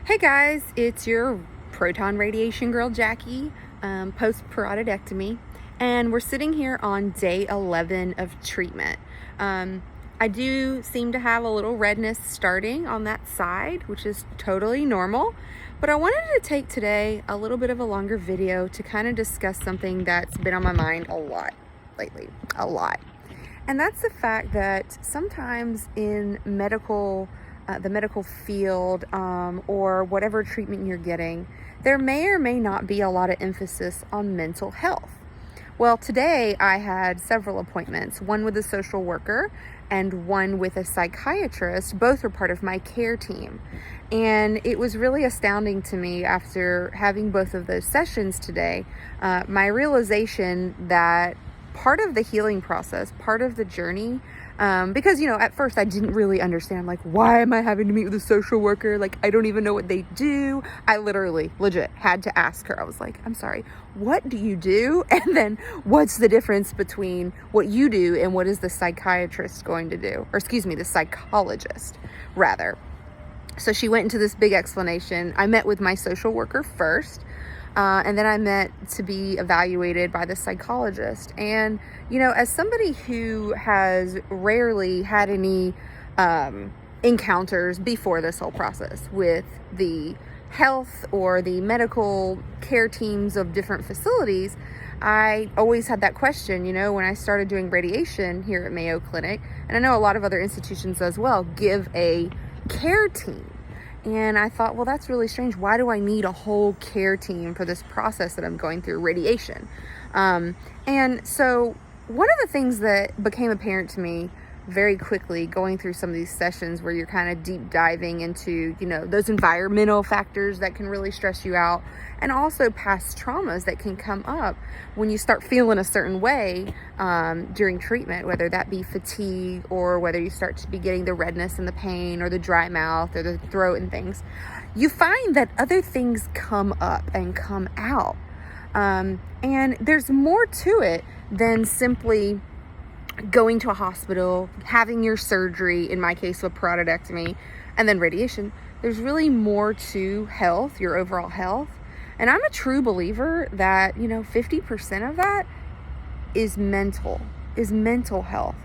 Hey guys, it's your Proton radiation girl Jacqui, post Parotidectomy, and we're sitting here on day 11 of treatment. I do seem to have a little redness starting on that side, which is totally normal, but I wanted to take today a little bit of a longer video to kind of discuss something that's been on my mind a lot lately, and that's the fact that sometimes in the medical field, or whatever treatment you're getting, there may or may not be a lot of emphasis on mental health. Well, today I had several appointments, one with a social worker and one with a psychiatrist. Both are part of my care team. And it was really astounding to me after having both of those sessions today, my realization that part of the healing process, part of the journey, because, at first I didn't really understand, like, why am I having to meet with a social worker? Like, I don't even know what they do. I legit had to ask her. I was like, I'm sorry, what do you do? And then what's the difference between what you do and what is the psychiatrist going to do? Or excuse me, the psychologist, rather. So she went into this big explanation. I met with my social worker first. And then I met to be evaluated by the psychologist. And, as somebody who has rarely had any encounters before this whole process with the health or the medical care teams of different facilities, I always had that question, when I started doing radiation here at Mayo Clinic, and I know a lot of other institutions as well, give a care team. And I thought, well, that's really strange. Why do I need a whole care team for this process that I'm going through, radiation? And so one of the things that became apparent to me very quickly going through some of these sessions where you're kind of deep diving into, those environmental factors that can really stress you out, and also past traumas that can come up when you start feeling a certain way during treatment, whether that be fatigue or whether you start to be getting the redness and the pain or the dry mouth or the throat and things. You find that other things come up and come out. And there's more to it than simply going to a hospital, having your surgery, in my case with parotidectomy, and then radiation. There's really more to health, your overall health. And I'm a true believer that, 50% of that is mental health.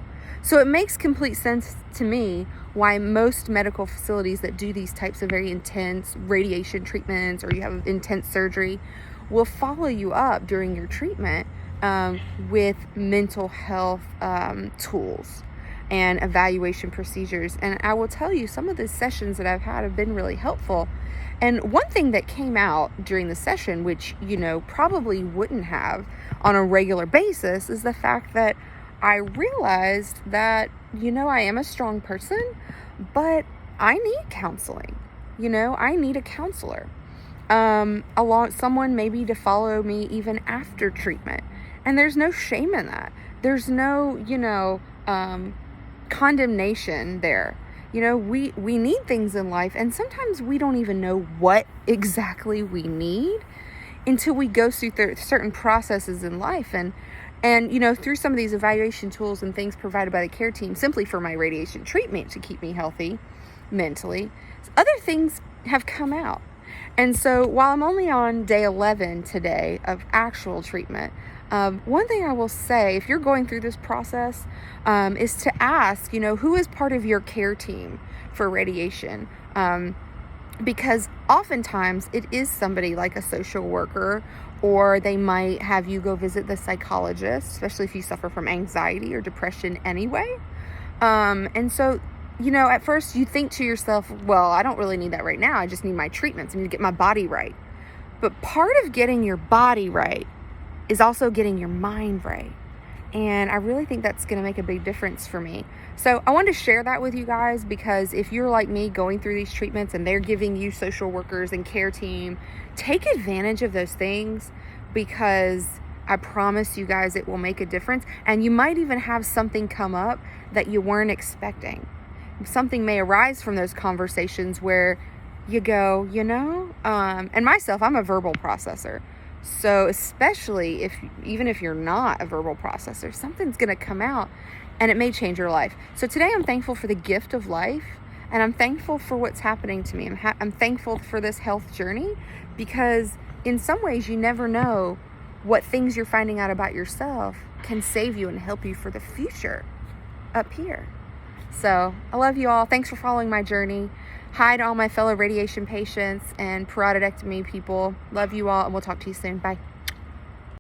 So it makes complete sense to me why most medical facilities that do these types of very intense radiation treatments, or you have intense surgery, will follow you up during your treatment with mental health tools and evaluation procedures. And I will tell you, some of the sessions that I've had have been really helpful. And one thing that came out during the session, which, probably wouldn't have on a regular basis, is the fact that I realized that, I am a strong person, but I need counseling. I need a counselor. Someone maybe to follow me even after treatment. And there's no shame in that. There's no, condemnation there. We need things in life, and sometimes we don't even know what exactly we need until we go through certain processes in life. And through some of these evaluation tools and things provided by the care team, simply for my radiation treatment to keep me healthy mentally, other things have come out. And so while I'm only on day 11 today of actual treatment, one thing I will say, if you're going through this process, is to ask, who is part of your care team for radiation? Because oftentimes it is somebody like a social worker, or they might have you go visit the psychologist, especially if you suffer from anxiety or depression anyway. And so, at first you think to yourself, well, I don't really need that right now. I just need my treatments. I need to get my body right. But part of getting your body right is also getting your mind right. And I really think that's going to make a big difference for me. So I wanted to share that with you guys, because if you're like me going through these treatments and they're giving you social workers and care team, take advantage of those things, because I promise you guys it will make a difference. And you might even have something come up that you weren't expecting. Something may arise from those conversations where you go, and myself, I'm a verbal processor. So especially even if you're not a verbal processor, something's going to come out and it may change your life. So today I'm thankful for the gift of life. And I'm thankful for what's happening to me. I'm thankful for this health journey, because in some ways you never know what things you're finding out about yourself can save you and help you for the future up here. So I love you all. Thanks for following my journey. Hi to all my fellow radiation patients and parotidectomy people. Love you all, and we'll talk to you soon. Bye.